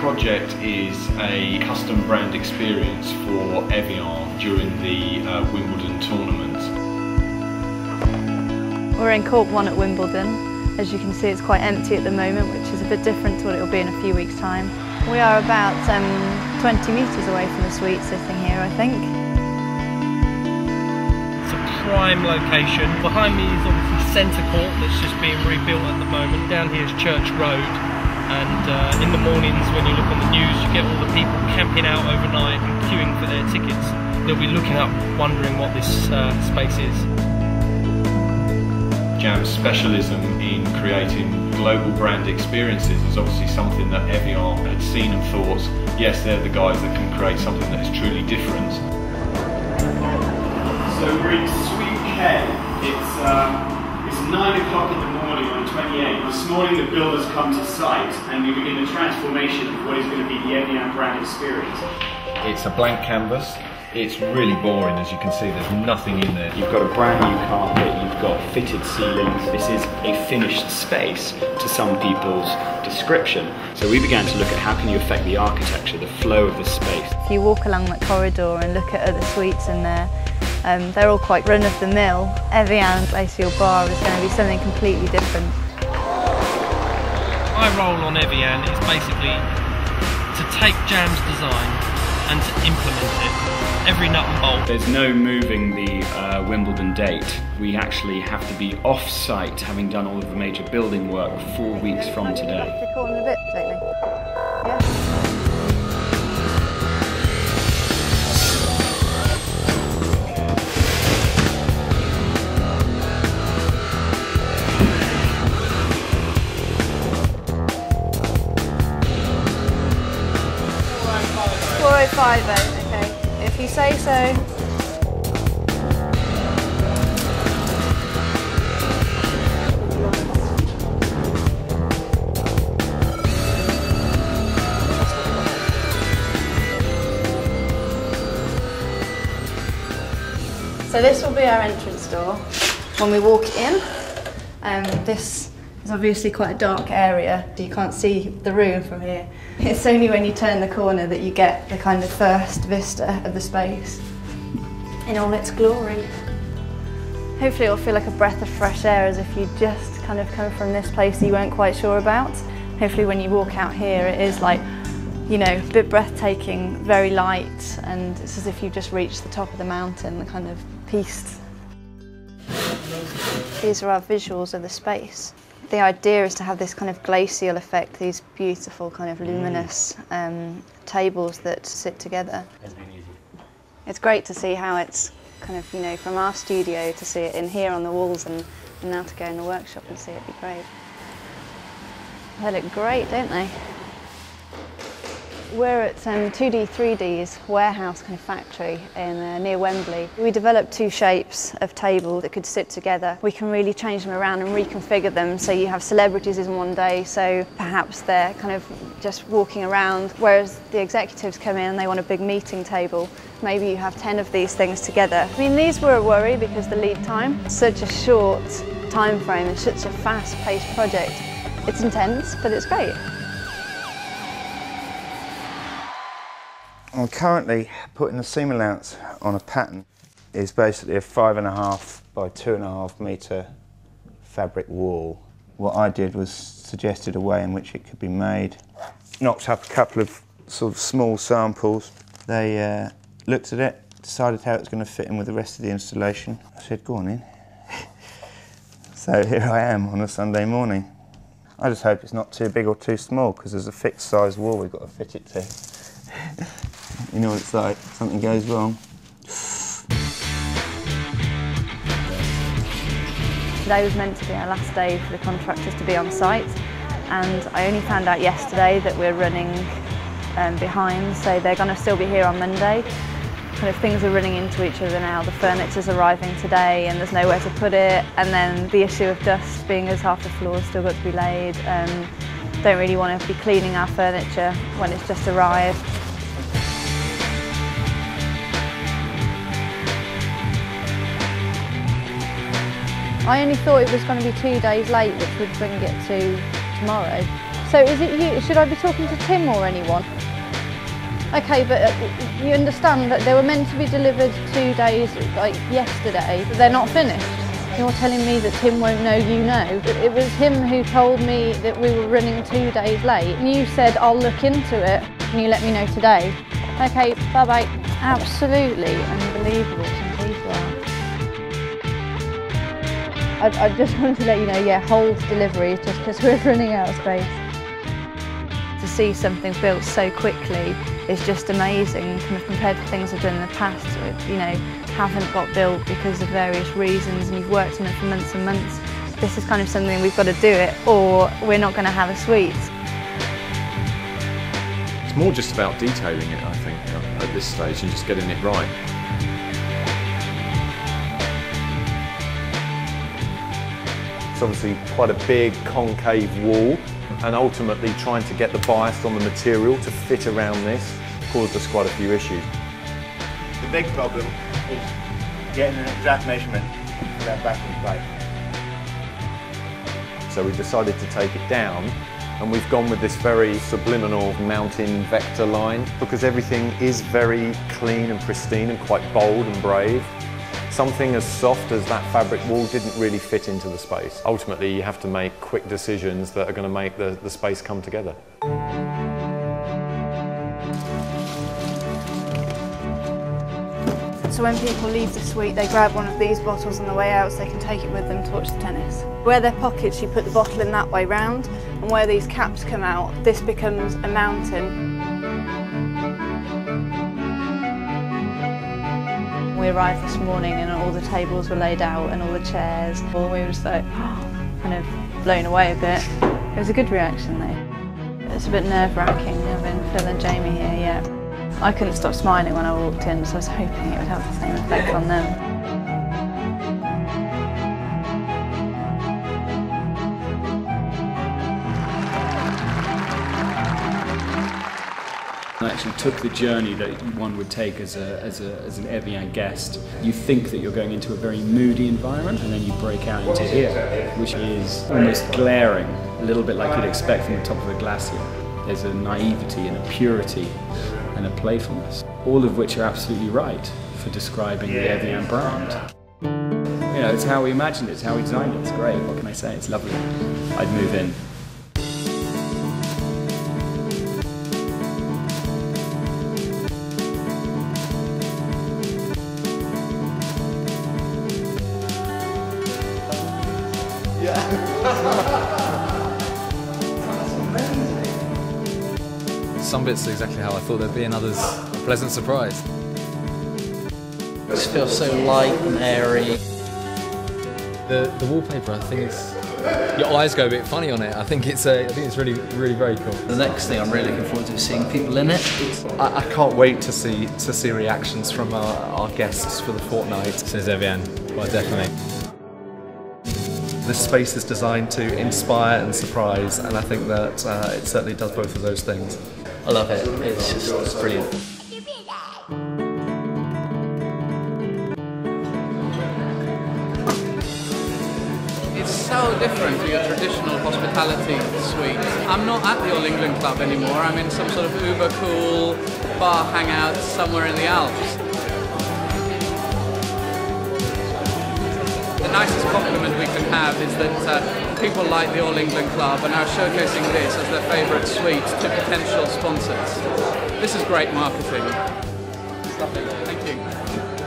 project is a custom brand experience for Evian during the Wimbledon tournament. We're in Court 1 at Wimbledon. As you can see, it's quite empty at the moment, which is a bit different to what it will be in a few weeks' time. We are about 20 metres away from the suite sitting here, I think. It's a prime location. Behind me is obviously Centre Court that's just being rebuilt at the moment. Down here is Church Road. And in the mornings when you look on the news, you get all the people camping out overnight and queuing for their tickets. They'll be looking up, wondering what this space is. Jam's specialism in creating global brand experiences is obviously something that Evian had seen and thought, yes, they're the guys that can create something that is truly different. So we're in Suite K. It's 9 o'clock in the morning on 28. This morning the builders come to site and we begin the transformation of what is going to be the Evian brand experience. It's a blank canvas. It's really boring, as you can see. There's nothing in there. You've got a brand new carpet, you've got fitted ceilings. This is a finished space to some people's description. So we began to look at how can you affect the architecture, the flow of the space. If you walk along that corridor and look at other suites in there, they're all quite run-of-the-mill. Evian Glacial Bar is going to be something completely different. My role on Evian is basically to take Jam's design and to implement it, every nut and bolt. There's no moving the Wimbledon date. We actually have to be off-site, having done all of the major building work 4 weeks from today. The corner a bit, don't they? Yeah. Okay, if you say so. So this will be our entrance door when we walk in. This is obviously quite a dark area. You can't see the room from here. It's only when you turn the corner that you get the kind of first vista of the space in all its glory. Hopefully it'll feel like a breath of fresh air, as if you just kind of come from this place that you weren't quite sure about. Hopefully when you walk out here it is like, you know, a bit breathtaking, very light, and it's as if you've just reached the top of the mountain, the kind of peace. These are our visuals of the space. The idea is to have this kind of glacial effect, these beautiful kind of luminous tables that sit together. It's great to see how it's kind of, you know, from our studio to see it in here on the walls and now to go in the workshop and see it be great. They look great, don't they? We're at 2D, 3D's warehouse kind of factory in near Wembley. We developed two shapes of table that could sit together. We can really change them around and reconfigure them, so you have celebrities in one day, so perhaps they're kind of just walking around, whereas the executives come in and they want a big meeting table. Maybe you have 10 of these things together. I mean, these were a worry because the lead time, such a short time frame and such a fast-paced project. It's intense, but it's great. I'm currently putting the seam allowance on a pattern. It's basically a 5.5 by 2.5 metre fabric wall. What I did was suggested a way in which it could be made. Knocked up a couple of sort of small samples. They looked at it, decided how it was going to fit in with the rest of the installation. I said, go on in. So here I am on a Sunday morning. I just hope it's not too big or too small, because there's a fixed size wall we've got to fit it to. You know what it's like, something goes wrong. Today was meant to be our last day for the contractors to be on site, and I only found out yesterday that we're running behind, so they're going to still be here on Monday. Kind of things are running into each other now. The furniture's arriving today and there's nowhere to put it, and then the issue of dust, being as half the floor's still got to be laid. Don't really want to be cleaning our furniture when it's just arrived. I only thought it was going to be 2 days late, which would bring it to tomorrow. So is it you? Should I be talking to Tim or anyone? Okay, but you understand that they were meant to be delivered 2 days, like yesterday, but they're not finished. You're telling me that Tim won't know you know. It was him who told me that we were running 2 days late. And you said, I'll look into it. Can you let me know today? Okay, bye-bye. Absolutely unbelievable, some people are. I just wanted to let you know, yeah, hold deliveries just because we're running out of space. To see something built so quickly is just amazing, kind of compared to things I've done in the past, which, you know, haven't got built because of various reasons, and you've worked on it for months and months. This is kind of something we've got to do it, or we're not going to have a suite. It's more just about detailing it, I think, at this stage, and just getting it right. It's obviously quite a big concave wall, and ultimately trying to get the bias on the material to fit around this caused us quite a few issues. The big problem is getting an exact measurement for that backing plate. So we decided to take it down, and we've gone with this very subliminal mountain vector line because everything is very clean and pristine and quite bold and brave. Something as soft as that fabric wall didn't really fit into the space. Ultimately, you have to make quick decisions that are going to make the space come together. So when people leave the suite, they grab one of these bottles on the way out so they can take it with them to watch the tennis. Where they're pockets, you put the bottle in that way round, and where these caps come out, this becomes a mountain. We arrived this morning and all the tables were laid out and all the chairs. We were just like, kind of blown away a bit. It was a good reaction though. It's a bit nerve-wracking having Phil and Jamie here, yeah. I couldn't stop smiling when I walked in, so I was hoping it would have the same effect on them. I actually took the journey that one would take as an Evian guest. You think that you're going into a very moody environment, and then you break out into here, which is almost glaring, a little bit like you'd expect from the top of a glacier. There's a naivety and a purity and a playfulness, all of which are absolutely right for describing the Evian brand. You know, it's how we imagined it, it's how we designed it, it's great, what can I say, it's lovely. I'd move in. Some bits are exactly how I thought they'd be, and others a pleasant surprise. It just feels so light and airy. The wallpaper, I think your eyes go a bit funny on it. I think it's really very cool. The next thing I'm really looking forward to is seeing people in it. I can't wait to see reactions from our guests for the fortnight. Says Evian, well, definitely. This space is designed to inspire and surprise, and I think that it certainly does both of those things. I love it. It's brilliant. It's so different to your traditional hospitality suite. I'm not at the All England Club anymore. I'm in some sort of uber cool bar hangout somewhere in the Alps. The nicest compliment we can have is that people like the All England Club are now showcasing this as their favourite suite to potential sponsors. This is great marketing. Thank you.